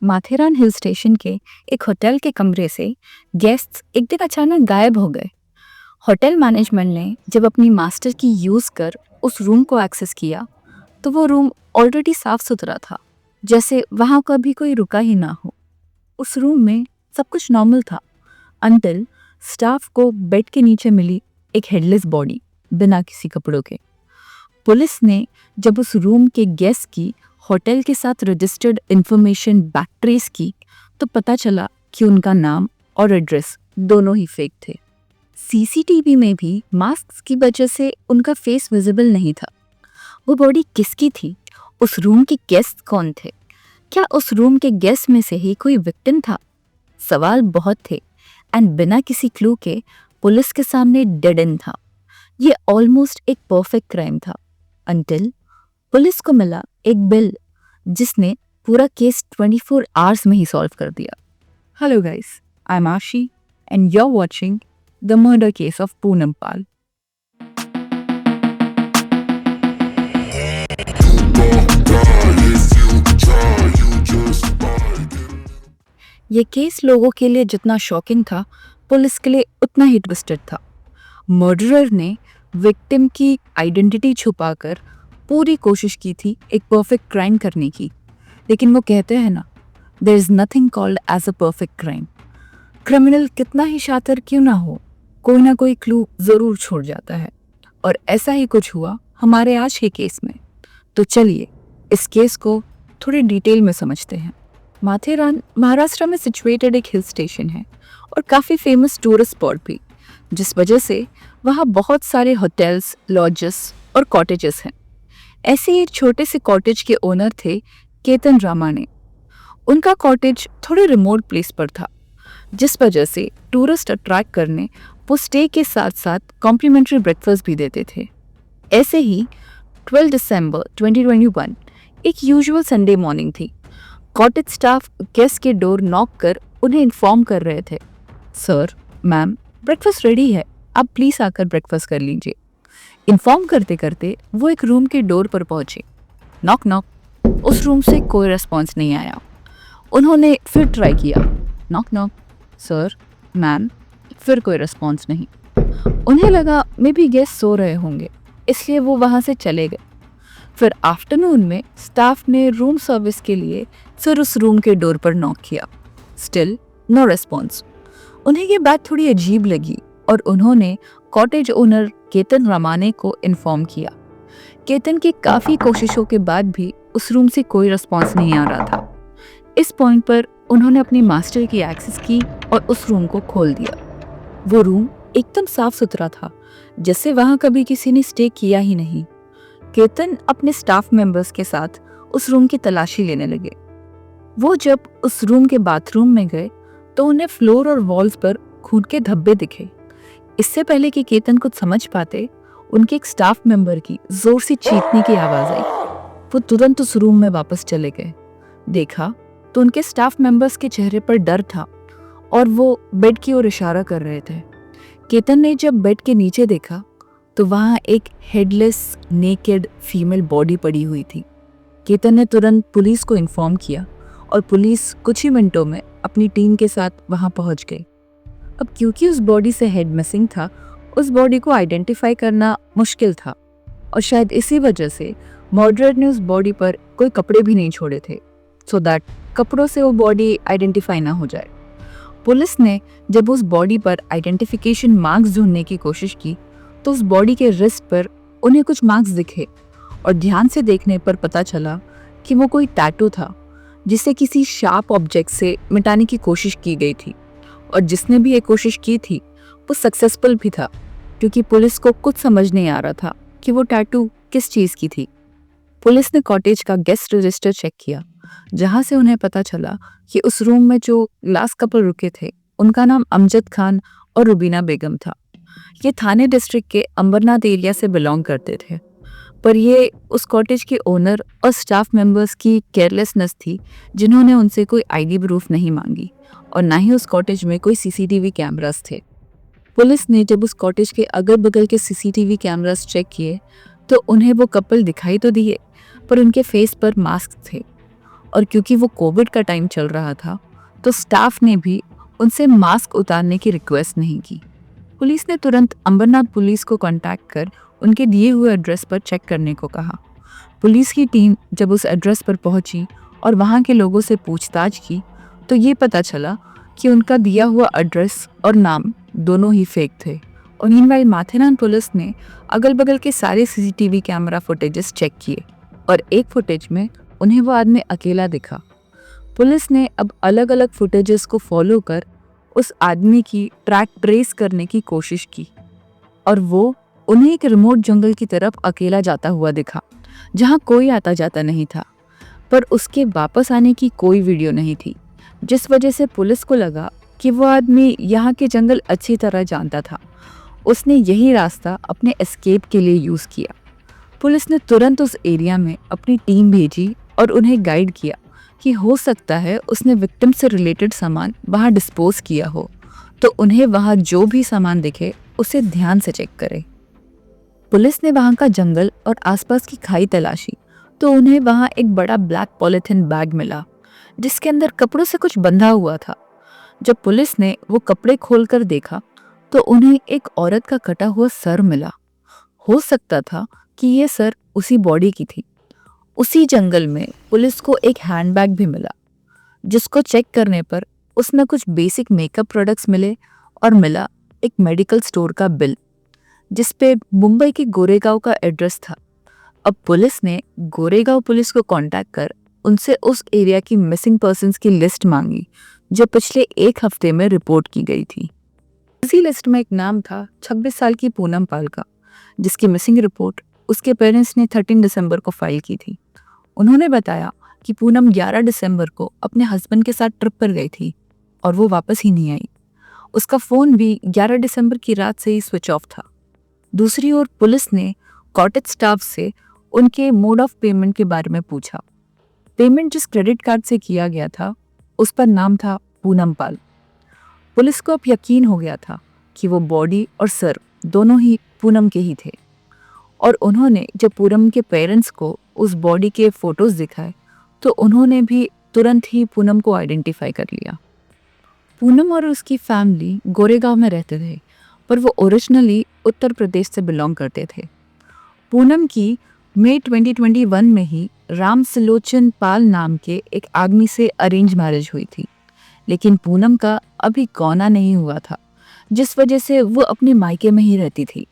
Matheran hill station के एक hotel के कमरे से गेस्ट्स एक दिन अचानक गायब हो गए। होटल मैनेजमेंट ने जब अपनी मास्टर की यूज़ कर उस रूम को एक्सेस किया तो वो रूम ऑलरेडी साफ सुथरा था, जैसे वहाँ कभी कोई रुका ही ना हो। उस रूम में सब कुछ नॉर्मल था अंटिल स्टाफ को बेड के नीचे मिली एक हेडलेस बॉडी बिना किसी कपड़ों के। पुलिस ने जब उस रूम के गेस्ट की होटल के साथ रजिस्टर्ड इंफॉर्मेशन बैक ट्रेस की तो पता चला कि उनका नाम और एड्रेस दोनों ही फेक थे। सीसीटीवी में भी मास्क की वजह से उनका फेस विजिबल नहीं था। वो बॉडी किसकी थी? उस रूम के गेस्ट कौन थे? क्या उस रूम के गेस्ट में से ही कोई विक्टिम था? सवाल बहुत थे एंड बिना किसी क्लू के पुलिस के सामने डेड एंड था। ये ऑलमोस्ट एक परफेक्ट क्राइम था अंटिल पुलिस को मिला एक बिल जिसने पूरा केस 24 आवर्स में ही सॉल्व कर दिया। Hello guys, I am Ashi and you are watching the murder case of Poonam Pal. ये केस लोगों के लिए जितना शॉकिंग था, पुलिस के लिए उतना ही ट्विस्टेड था। मर्डरर ने विक्टिम की आइडेंटिटी छुपाकर पूरी कोशिश की थी एक परफेक्ट क्राइम करने की, लेकिन वो कहते हैं ना, there is nothing called as a perfect crime. Criminal कितना ही शातिर क्यों ना हो, कोई ना कोई क्लू जरूर छोड़ जाता है, और ऐसा ही कुछ हुआ हमारे आज के केस में। तो चलिए इस केस को थोड़ी डिटेल में समझते हैं। माथेरान महाराष्ट्र में सिचुएटेड एक हिल स्टेशन है और काफ़ी फेमस टूरिस्ट स्पॉट भी, जिस वजह से वहाँ बहुत सारे होटल्स, लॉजेस और कॉटेजेस हैं। ऐसे ही एक छोटे से कॉटेज के ओनर थे केतन रामाने। उनका कॉटेज थोड़े रिमोट प्लेस पर था, जिस वजह से टूरिस्ट अट्रैक्ट करने वो स्टे के साथ साथ कॉम्प्लीमेंट्री ब्रेकफास्ट भी देते थे। ऐसे ही 12 दिसंबर 2021 एक यूजुअल संडे मॉर्निंग थी। कॉटेज स्टाफ गेस्ट के डोर नॉक कर उन्हें इन्फॉर्म कर रहे थे, सर, मैम, ब्रेकफास्ट रेडी है, आप प्लीज़ आकर ब्रेकफास्ट कर लीजिए। इन्फॉर्म करते करते वो एक रूम के डोर पर पहुंचे। Knock knock. उस रूम से कोई रिस्पॉन्स नहीं आया। उन्होंने फिर ट्राई किया, नॉक नॉक, सर, मैम, फिर कोई रिस्पॉन्स नहीं। उन्हें लगा मे बी गेस्ट सो रहे होंगे, इसलिए वो वहाँ से चले गए। फिर आफ्टरनून में स्टाफ ने रूम सर्विस के लिए फिर उस रूम के डोर पर नॉक किया। Still no response. उन्हें ये बात थोड़ी अजीब लगी और उन्होंने कॉटेज ओनर केतन रामाने को इन्फॉर्म किया। केतन की काफ़ी कोशिशों के बाद भी उस रूम से कोई रिस्पॉन्स नहीं आ रहा था। इस पॉइंट पर उन्होंने अपनी मास्टर की एक्सेस की और उस रूम को खोल दिया। वो रूम एकदम साफ सुथरा था, जैसे वहाँ कभी किसी ने स्टे किया ही नहीं। केतन अपने स्टाफ मेंबर्स के साथ उस रूम की तलाशी लेने लगे। वो जब उस रूम के बाथरूम में गए तो उन्हें फ्लोर और वॉल्स पर खून के धब्बे दिखे। इससे पहले कि केतन कुछ समझ पाते, उनके एक स्टाफ मेंबर की जोर से चीखने की आवाज आई। वो तुरंत उस रूम में वापस चले गए। देखा तो उनके स्टाफ मेंबर्स के चेहरे पर डर था और वो बेड की ओर इशारा कर रहे थे। केतन ने जब बेड के नीचे देखा तो वहाँ एक हेडलेस नेकेड फीमेल बॉडी पड़ी हुई थी। केतन ने तुरंत पुलिस को इन्फॉर्म किया और पुलिस कुछ ही मिनटों में अपनी टीम के साथ वहाँ पहुँच गई। अब क्योंकि उस बॉडी से हेड मिसिंग था, उस बॉडी को आइडेंटिफाई करना मुश्किल था और शायद इसी वजह से मर्डरर ने उस बॉडी पर कोई कपड़े भी नहीं छोड़े थे, सो दैट कपड़ों से वो बॉडी आइडेंटिफाई ना हो जाए। पुलिस ने जब उस बॉडी पर आइडेंटिफिकेशन मार्क्स ढूंढने की कोशिश की तो उस बॉडी के रिस्ट पर उन्हें कुछ मार्क्स दिखे और ध्यान से देखने पर पता चला कि वो कोई टैटू था जिसे किसी शार्प ऑब्जेक्ट से मिटाने की कोशिश की गई थी, और जिसने भी ये कोशिश की थी वो सक्सेसफुल भी था, क्योंकि पुलिस को कुछ समझ नहीं आ रहा था कि वो टैटू किस चीज़ की थी। पुलिस ने कॉटेज का गेस्ट रजिस्टर चेक किया, जहां से उन्हें पता चला कि उस रूम में जो लास्ट कपल रुके थे उनका नाम अमजद खान और रुबीना बेगम था। ये थाने डिस्ट्रिक्ट के अंबरनाथ एरिया से बिलोंग करते थे, पर ये उस कॉटेज के ओनर और स्टाफ मेंबर्स की केयरलेसनेस थी, जिन्होंने उनसे कोई आईडी प्रूफ नहीं मांगी और ना ही उस कॉटेज में कोई सीसीटीवी कैमरास थे। पुलिस ने जब उस कॉटेज के अगल बगल के सीसीटीवी कैमरास चेक किए तो उन्हें वो कपल दिखाई तो दिए, पर उनके फेस पर मास्क थे। और क्योंकि वो कोविड का टाइम चल रहा था तो स्टाफ ने भी उनसे मास्क उतारने की रिक्वेस्ट नहीं की। पुलिस ने तुरंत अंबरनाथ पुलिस को कांटेक्ट कर उनके दिए हुए एड्रेस पर चेक करने को कहा। पुलिस की टीम जब उस एड्रेस पर पहुंची और वहां के लोगों से पूछताछ की तो ये पता चला कि उनका दिया हुआ एड्रेस और नाम दोनों ही फेक थे। और मीनवाइल माथेरान पुलिस ने अगल बगल के सारे सीसीटीवी कैमरा फुटेजेस चेक किए और एक फुटेज में उन्हें वो आदमी अकेला दिखा। पुलिस ने अब अलग अलग फुटेजेस को फॉलो कर उस आदमी की ट्रैक ट्रेस करने की कोशिश की और वो उन्हें एक रिमोट जंगल की तरफ अकेला जाता हुआ दिखा जहां कोई आता जाता नहीं था, पर उसके वापस आने की कोई वीडियो नहीं थी, जिस वजह से पुलिस को लगा कि वो आदमी यहाँ के जंगल अच्छी तरह जानता था। उसने यही रास्ता अपने एस्केप के लिए यूज़ किया। पुलिस ने तुरंत उस एरिया में अपनी टीम भेजी और उन्हें गाइड किया कि हो सकता है उसने विक्टिम से रिलेटेड सामान वहाँ डिस्पोज किया हो, तो उन्हें वहाँ जो भी सामान दिखे उसे ध्यान से चेक करें। पुलिस ने वहाँ का जंगल और आसपास की खाई तलाशी तो उन्हें वहाँ एक बड़ा ब्लैक पॉलिथीन बैग मिला जिसके अंदर कपड़ों से कुछ बंधा हुआ था। जब पुलिस ने वो कपड़े खोलकर देखा तो उन्हें एक औरत का कटा हुआ सर मिला। हो सकता था कि ये सर उसी बॉडी की थी। उसी जंगल में पुलिस को एक हैंडबैग भी मिला जिसको चेक करने पर उसमें कुछ बेसिक मेकअप प्रोडक्ट्स मिले और मिला एक मेडिकल स्टोर का बिल जिस पे मुंबई के गोरेगांव का एड्रेस था। अब पुलिस ने गोरेगांव पुलिस को कांटेक्ट कर उनसे उस एरिया की मिसिंग पर्सन्स की लिस्ट मांगी जो पिछले एक हफ्ते में रिपोर्ट की गई थी। इसी लिस्ट में एक नाम था 26 साल की पूनम पाल का, जिसकी मिसिंग रिपोर्ट उसके पेरेंट्स ने 13 दिसंबर को फाइल की थी। उन्होंने बताया कि पूनम 11 दिसंबर को अपने हस्बैंड के साथ ट्रिप पर गई थी और वो वापस ही नहीं आई। उसका फ़ोन भी 11 दिसंबर की रात से ही स्विच ऑफ था। दूसरी ओर पुलिस ने कॉटेज स्टाफ से उनके मोड ऑफ पेमेंट के बारे में पूछा। पेमेंट जिस क्रेडिट कार्ड से किया गया था उस पर नाम था पूनम पाल। पुलिस को अब यकीन हो गया था कि वो बॉडी और सर दोनों ही पूनम के ही थे और उन्होंने जब पूनम के पेरेंट्स को उस बॉडी के फोटोज दिखाए तो उन्होंने भी तुरंत ही पूनम को आइडेंटिफाई कर लिया। पूनम और उसकी फैमिली गोरेगांव में रहते थे, पर वो ओरिजिनली उत्तर प्रदेश से बिलोंग करते थे। पूनम की मई 2021 में ही राम सिलोचन पाल नाम के एक आदमी से अरेंज मैरिज हुई थी, लेकिन पूनम का अभी गौना नहीं हुआ था, जिस वजह से वो अपने मायके में ही रहती थी।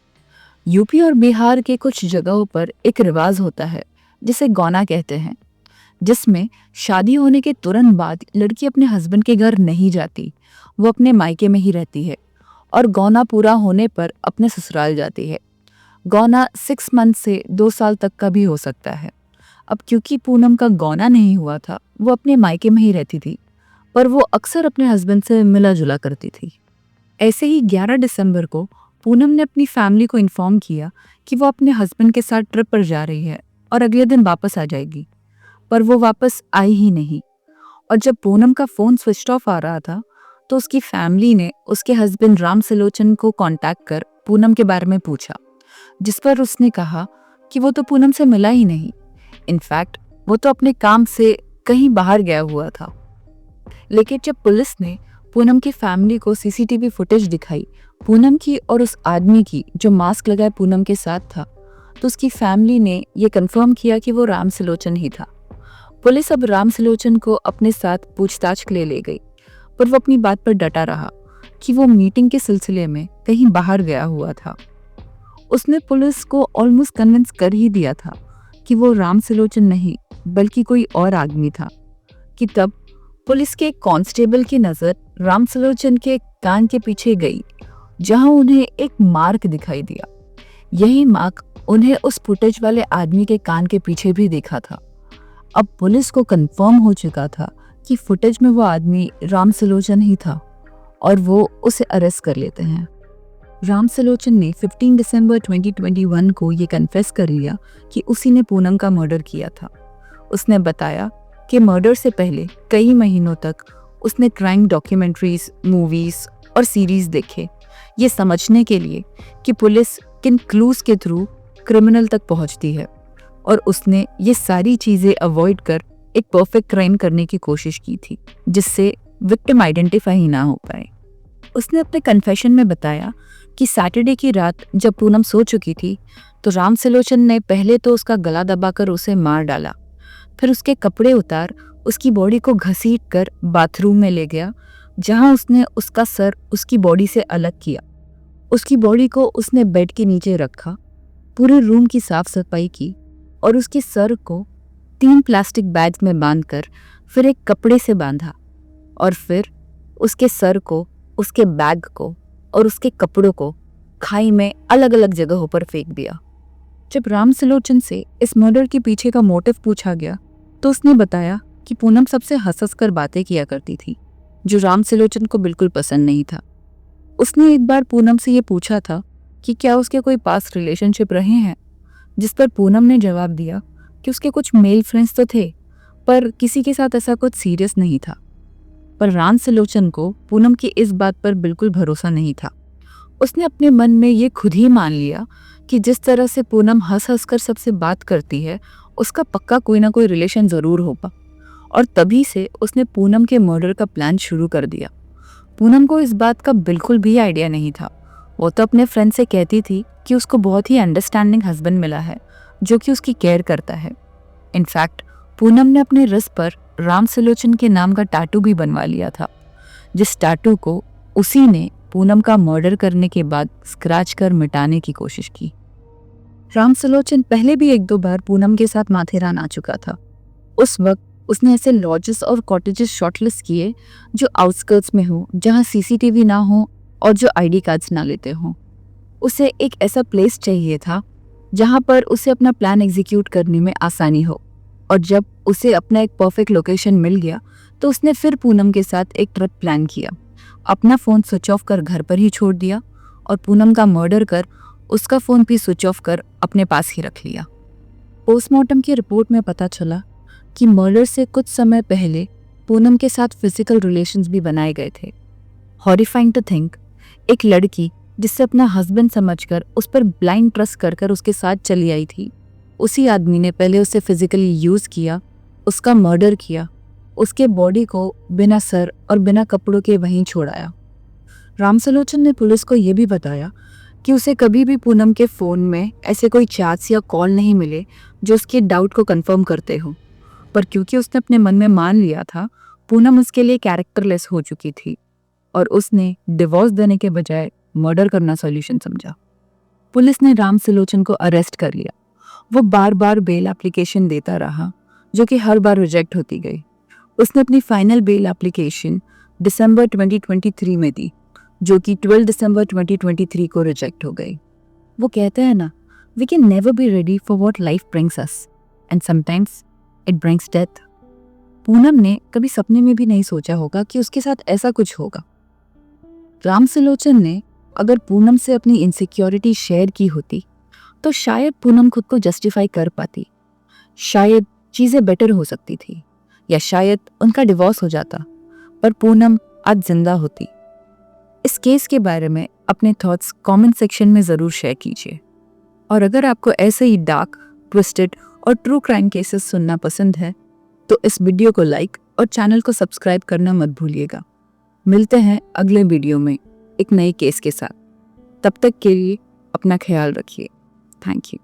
यूपी और बिहार के कुछ जगहों पर एक रिवाज होता है जिसे गौना कहते हैं, जिसमें शादी होने के तुरंत बाद लड़की अपने हस्बैंड के घर नहीं जाती, वो अपने मायके में ही रहती है और गौना पूरा होने पर अपने ससुराल जाती है। गौना 6 मंथ से 2 साल तक का भी हो सकता है। अब क्योंकि पूनम का गौना नहीं हुआ था, वो अपने मायके में ही रहती थी, पर वो अक्सर अपने हस्बैंड से मिला जुला करती थी। ऐसे ही 11 दिसंबर को पूनम ने अपनी फैमिली को इन्फॉर्म किया कि वो अपने हस्बैंड के साथ ट्रिप पर जा रही है और अगले दिन वापस आ जाएगी, पर वो वापस आई ही नहीं। और जब पूनम का फ़ोन स्विच ऑफ आ रहा था तो उसकी फैमिली ने उसके हस्बैंड राम सिलोचन को कांटेक्ट कर पूनम के बारे में पूछा, जिस पर उसने कहा कि वो तो पूनम से मिला ही नहीं। इनफैक्ट वो तो अपने काम से कहीं बाहर गया हुआ था। लेकिन जब पुलिस ने पूनम की फैमिली को सीसीटीवी फुटेज दिखाई पूनम की और उस आदमी की जो मास्क लगाए पूनम के साथ था, तो उसकी फैमिली ने ये कंफर्म किया कि वो राम सिलोचन ही था। पुलिस अब राम सिलोचन को अपने साथ पूछताछ के लिए ले गई, पर वो अपनी बात पर डटा रहा कि वो मीटिंग के सिलसिले में कहीं बाहर गया हुआ था। उसने पुलिस को ऑलमोस्ट कन्विंस कर ही दिया था कि वो राम सिलोचन नहीं बल्कि कोई और आदमी था, कि तब पुलिस के एक कांस्टेबल की नज़र राम सिलोचन के कान के पीछे गई, जहां उन्हें एक मार्क दिखाई दिया। यही मार्क उन्हें उस फुटेज वाले आदमी के कान के पीछे भी देखा था। अब पुलिस को कंफर्म हो चुका था कि फुटेज में वो आदमी राम सिलोचन ही था और वो उसे अरेस्ट कर लेते हैं। राम सिलोचन ने 15 दिसंबर 2021 को ये कन्फेस कर लिया कि उसी ने पूनम का मर्डर किया था। उसने बताया कि मर्डर से पहले कई महीनों तक उसने क्राइम डॉक्यूमेंट्रीज, मूवीज और सीरीज देखे, ये समझने के लिए कि पुलिस किन क्लूज के थ्रू क्रिमिनल तक पहुंचती है, और उसने ये सारी चीज़ें अवॉइड कर एक परफेक्ट क्राइम करने की कोशिश की थी जिससे विक्टिम आइडेंटिफाई ही ना हो पाए। उसने अपने कन्फेशन में बताया कि सैटरडे की रात जब पूनम सो चुकी थी तो राम सिलोचन ने पहले तो उसका गला दबाकर उसे मार डाला, फिर उसके कपड़े उतार उसकी बॉडी को घसीट कर बाथरूम में ले गया, जहां उसने उसका सर उसकी बॉडी से अलग किया। उसकी बॉडी को उसने बेड के नीचे रखा, पूरे रूम की साफ सफाई की और उसके सर को 3 प्लास्टिक बैग्स में बांधकर फिर एक कपड़े से बांधा और फिर उसके सर को, उसके बैग को और उसके कपड़ों को खाई में अलग अलग जगहों पर फेंक दिया। जब राम सिलोचन से इस मर्डर के पीछे का मोटिव पूछा गया तो उसने बताया कि पूनम सबसे हंस कर बातें किया करती थी, जो राम सिलोचन को बिल्कुल पसंद नहीं था। उसने एक बार पूनम से ये पूछा था कि क्या उसके कोई पास्ट रिलेशनशिप रहे हैं, जिस पर पूनम ने जवाब दिया कि उसके कुछ मेल फ्रेंड्स तो थे पर किसी के साथ ऐसा कुछ सीरियस नहीं था। पर राम सिलोचन को पूनम की इस बात पर बिल्कुल भरोसा नहीं था। उसने अपने मन में ये खुद ही मान लिया कि जिस तरह से पूनम हंस हंस कर सबसे बात करती है उसका पक्का कोई ना कोई रिलेशन ज़रूर होगा, और तभी से उसने पूनम के मर्डर का प्लान शुरू कर दिया। पूनम को इस बात का बिल्कुल भी आइडिया नहीं था। वो तो अपने फ्रेंड से कहती थी कि उसको बहुत ही अंडरस्टैंडिंग हस्बैंड मिला है जो कि उसकी केयर करता है। इनफैक्ट पूनम ने अपने रिस्ट पर राम सिलोचन के नाम का टैटू भी बनवा लिया था, जिस टैटू को उसी ने पूनम का मर्डर करने के बाद स्क्रैच कर मिटाने की कोशिश की। राम सिलोचन पहले भी 1-2 बार पूनम के साथ माथेरान आ चुका था। उस वक्त उसने ऐसे लॉजेस और कॉटेजेस शॉर्टलिस्ट किए जो आउटस्कर्ट्स में हो, जहां सीसीटीवी ना हो और जो आईडी कार्ड्स ना लेते हों। उसे एक ऐसा प्लेस चाहिए था जहां पर उसे अपना प्लान एग्जीक्यूट करने में आसानी हो, और जब उसे अपना एक परफेक्ट लोकेशन मिल गया तो उसने फिर पूनम के साथ एक ट्रिप प्लान किया। अपना फ़ोन स्विच ऑफ कर घर पर ही छोड़ दिया और पूनम का मर्डर कर उसका फ़ोन भी स्विच ऑफ कर अपने पास ही रख लिया। पोस्टमार्टम की रिपोर्ट में पता चला कि मर्डर से कुछ समय पहले पूनम के साथ फिजिकल रिलेशंस भी बनाए गए थे। हॉरिफाइंग टू थिंक, एक लड़की जिससे अपना हस्बैंड समझकर उस पर ब्लाइंड ट्रस्ट कर उसके साथ चली आई थी, उसी आदमी ने पहले उसे फिजिकली यूज़ किया, उसका मर्डर किया, उसके बॉडी को बिना सर और बिना कपड़ों के वहीं छोड़ाया। राम सिलोचन ने पुलिस को यह भी बताया कि उसे कभी भी पूनम के फ़ोन में ऐसे कोई चैट्स या कॉल नहीं मिले जो उसके डाउट को कंफर्म करते हो, पर क्योंकि उसने अपने मन में मान लिया था पूनम उसके लिए कैरेक्टरलेस हो चुकी थी और उसने डिवोर्स देने के बजाय मर्डर करना सॉल्यूशन समझा। पुलिस ने राम सिलोचन को अरेस्ट कर लिया। वो बार बार बेल एप्लीकेशन देता रहा जो कि हर बार रिजेक्ट होती गई। उसने अपनी फाइनल बेल एप्लीकेशन दिसंबर 2023 में दी, जो कि 12 दिसंबर 2023 को रिजेक्ट हो गई। वो कहते हैं ना, we can never be ready for what life brings us and sometimes it brings death. Poonam ने कभी सपने में भी नहीं सोचा होगा कि उसके साथ ऐसा कुछ होगा। राम सिलोचन ने अगर पूनम से अपनी इनसिक्योरिटी शेयर की होती तो शायद पूनम खुद को जस्टिफाई कर पाती, शायद चीज़ें बेटर हो सकती थी, या शायद उनका डिवोर्स हो जाता, पर पूनम आज जिंदा होती। इस केस के बारे में अपने थॉट्स कमेंट सेक्शन में ज़रूर शेयर कीजिए। और अगर आपको ऐसे ही डार्क, ट्विस्टेड और ट्रू क्राइम केसेस सुनना पसंद है तो इस वीडियो को लाइक और चैनल को सब्सक्राइब करना मत भूलिएगा। मिलते हैं अगले वीडियो में एक नए केस के साथ। तब तक के लिए अपना ख्याल रखिए। Thank you.